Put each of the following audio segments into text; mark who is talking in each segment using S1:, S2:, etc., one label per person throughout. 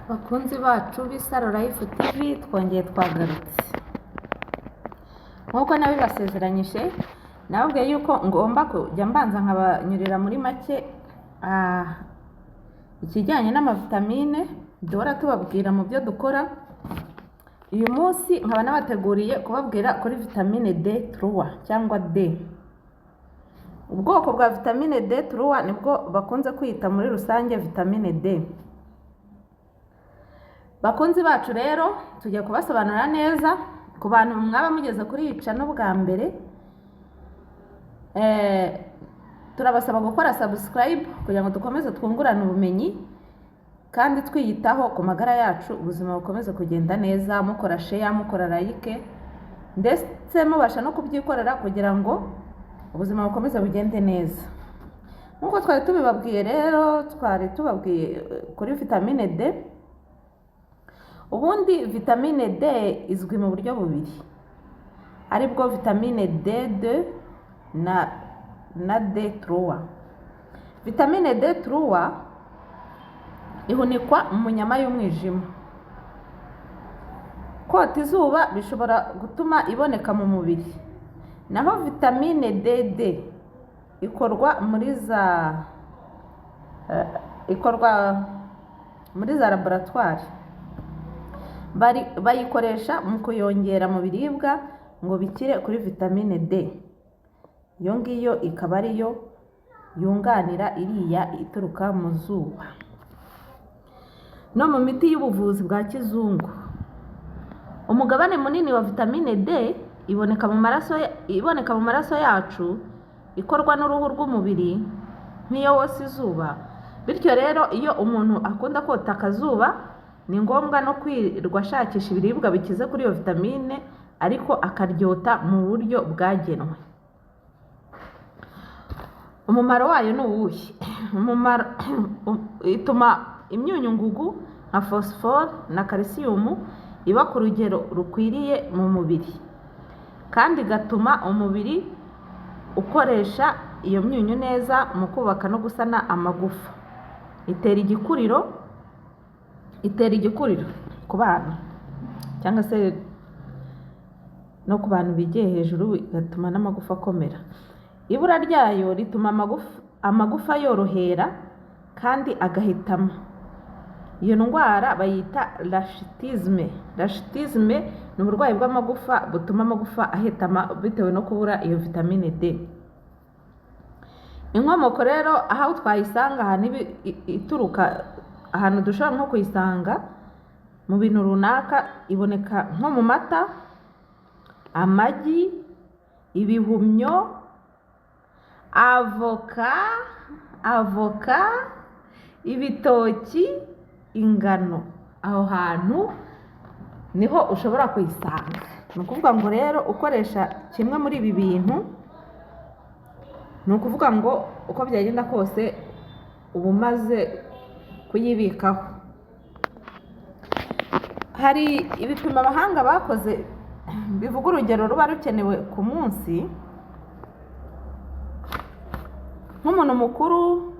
S1: Bakunzi bacu b'Isaro Life TV twongeye twagarutse. Nkuko nabibasezeranyije nababwiye yuko ngomba kujya mbanza nkabanyurira muri make ikijyanye n'amavitamine duhora tubabwira mu byo dukora. Uyu munsi nkaba nabateguriye kubabwira kuri vitamine D3 cyangwa D. Ubwoko bwa vitamine D3 nibwo bakunze kwita muri rusange vitamine D. Bakunzi bacu rero tujya kubasobanurira neza ku bantu mwaba mugeze kuri yica no bwa mbere. Turabasaba gukora subscribe kugira ngo dukomeze twungurane ubumenyi kandi twiyitaho ku magara yacu, ubuzima bukomeze kugenda neza, mukora share, mukora like, ndetse mubasha no kubyikorera kugira ngo ubuzima bukomeze bugende neza. Nkuko twari tubibabwiye rero, twari tubabwiye kuri vitamine D. Ubundi vitamine D izwi mu buryo bubiri, aribwo vitamine D2 na D3. Vitamine D3 ihunikwa mu nyama y'umwijima. Kota izuba bishobora gutuma iboneka mu mubiri. Naho vitamine DD ikorwa muri za laboratoire. Bayikoresha mu kuyongera mu biribwa ngo bikire kuri vitamine D. Iyo ngiyo ikaba ariyo yunganira iriya ituruka mu zuba. No mu miti y'ubuvuzi bwa kizungu, umugabane munini wa vitamine D iboneka mu maraso yacu, ikorwa n'uruhu rw'umubiri nk'iyo wose izuba. Bityo rero iyo umuntu akunda kota akazuba, ni ngombwa no kwirwa ashakisha ibiribwa bikize kuri iyo vitamine, ariko akaryota mu buryo bwagenwe. Umumaro wayo ni uwuhe? Ituma imyunyungugu nka phosphore na calcium iba ku rugero rukwiriye mu mubiri, kandi igatuma umubiri ukoresha iyo myunyu neza mu kubaka no gusana amagufa. Itera igikuriro ku bana cyangwa se no ku bantu bigiye hejuru, igatuma n'amagufa akomera. Ibura ryayo rituma amagufa yorohera kandi agahitama. Iyo ndwara bayita rachitisme. Rachitisme ni uburwayi bw'amagufa butuma amagufa ahitama bitewe no kubura iyo vitamine D. Inkomoko rero aho twayisanga, ahantu ituruka, ahantu dushobora nko kuyisanga mu bintu runaka, iboneka nko mu mata, amagi, ibihumyo, avoka, ibitoki, ingano. Aho hantu niho ushobora kuyisanga. Ni ukuvuga ngo rero ukoresha kimwe muri ibi bintu, ni ukuvuga ngo uko byagenda kose uba umaze kuyibikaho. Hari ibipimo abahanga bakoze bivuga urugero ruba rukenewe ku munsi. Nk'umuntu mukuru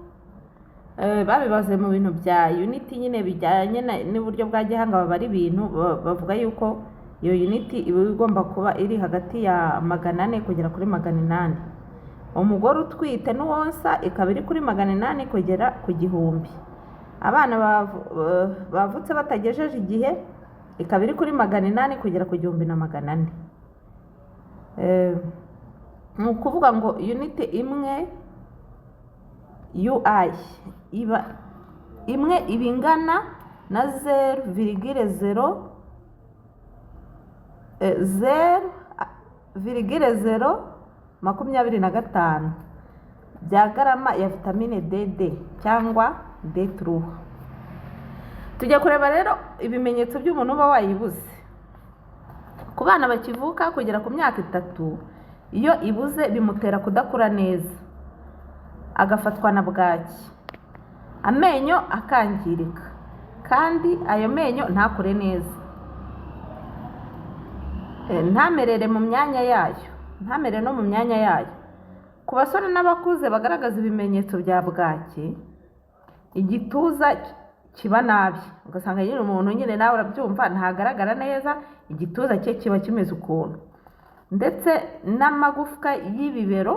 S1: babibaze mu bintu bya unity nyine bijyanye n'uburyo bwa gihanga babara ibintu. Bavuga yuko iyo unity iba igomba kuba iri hagati ya 400 kugera kuri 800. Umugore utwite n'uwonsa ikaba iri kuri 800 kugera ku 1000. Abana bavutse batagejeje igihe ikaba iri kuri 800 kugera ku 1400. Ni ukuvuga ngo unity imwe UI iba ingana na 0,025 bya garama ya vitamine DD cyangwa D3. Tujya kureba rero ibimenyetso by'umuntu uba wayibuze. Ku bana bakivuka kugera ku myaka 3, iyo ibuze bimutera kudakura neza, agafatwa na bwaki, amenyo akangirika, kandi ayo menyo ntakure neza, ntamerere no mu myanya yayo. Ku basore n'abakuze bagaragaza ibimenyetso bya bwaki, igituza kiba nabi, ugasanga nyine umuntu nyine nawe urabyumva ntagaragara neza, igituza cye kiba kimeze ukuntu, ndetse n'amagufwa y'ibibero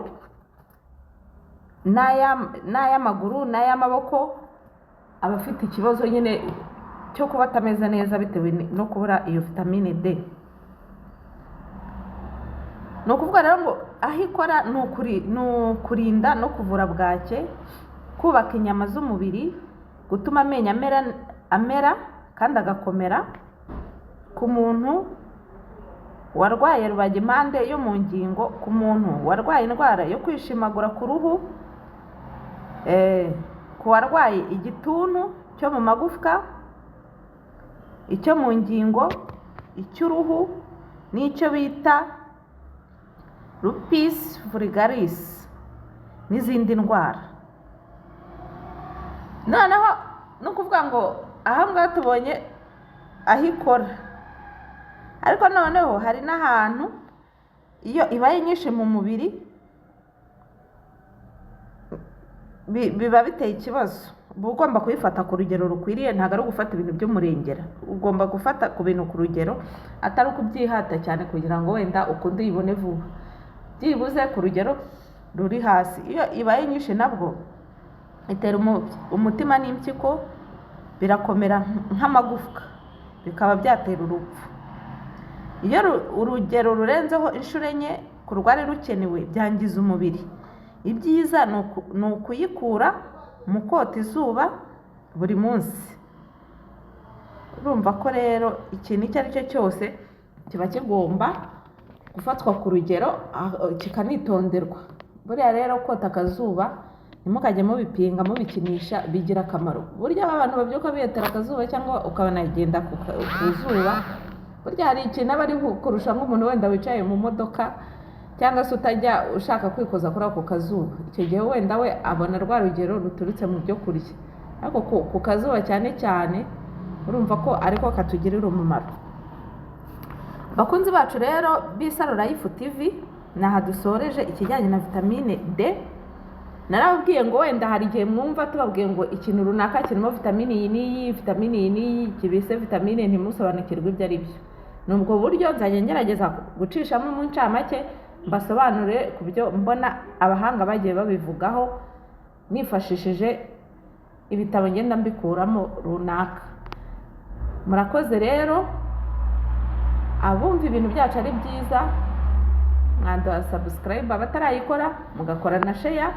S1: n'ay'amaguru n'ay'amaboko aba afite ikibazo nyine cyo kuba atameze neza bitewe no kubura iyo vitamine D. ni ukuvuga rero ngo aho ikora ni ukurinda no kuvura bwake, kubaka inyama z'umubiri, gutuma amenyo amera kandi agakomera, ku muntu warwaye rubagimpande yo mu ngingo, ku muntu warwaye indwara yo kwishimagura ku ruhu, ku warwaye igituntu cyo mu magufwa, icyo mu ngingo, icy'uruhu n'icyo bita lupus vulgaris n'izindi ndwara. noneho ni ukuvuga ngo aha ngaha tubonye aho ikora, ariko noneho hari n'ahantu iyo ibaye nyinshi mu mubiri biba biteye ikibazo, uba ugomba kuyifata ku rugero rukwiriye, ntabwo ari ugufata ibintu by'umurengera, ugomba gufata ku bintu ku rugero, atari ukubyihata cyane kugira ngo wenda ukunde uyibone vuba, byibuze ku rugero ruri hasi. iyo ibaye nyinshi nabwo itera umutima n'impyiko birakomera nk'amagufwa, bikaba byatera urupfu. iyo urugero rurenzeho inshuro enye ku rwari rukenewe byangiza umubiri. ibyiza ni ukuyikura mu kota izuba buri munsi. urumva ko rero ikintu icyo ari cyo cyose kiba kigomba gufatwa ku rugero kikanitonderwa. buriya rero kota akazuba ntimukajye mubipinga mubikinisha, bigira akamaro. burya abantu babyuka biyotera akazuba cyangwa ukanagenda ku zuba, burya hari ikintu aba ari kurusha nk'umuntu wenda wicaye mu modoka cyangwa se utajya ushaka kwikoza kuri ako kazuba. icyo gihe wenda we abona rwa rugero ruturutse mu byo kurya, ariko ku kazuba cyane cyane urumva ko ariko katugirira umumaro. bakunzi bacu rero b'Isaro Life TV, naha dusoreje ikijyanye na vitamine D. narababwiye ngo wenda hari igihe mwumva tubabwiye ngo ikintu runaka kirimo vitamine iyi n'iyi, vitamine iyi n'iyi, kibise vitamine, ntimusobanukirwe ibyo ari byo. ni ubwo buryo nzajya ngerageza gucishamo mu ncamake, mbasobanure ku byo mbona abahanga bagiye babivugaho, nifashishije ibitabo ngenda mbikuramo runaka. murakoze rero, abumva ibintu byacu ari byiza mwaduha subscribe, abatarayikora mugakora na share,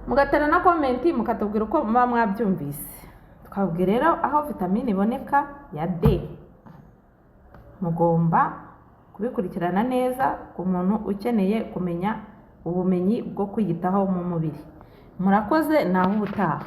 S1: mugatera na comment, mukatubwira uko muba mwabyumvise. twabwira rero aho vitamine iboneka ya D, mugomba kubikurikirana neza ku muntu ukeneye kumenya ubumenyi bwo kwiyitaho mu mubiri. murakoze, naho ubutaha.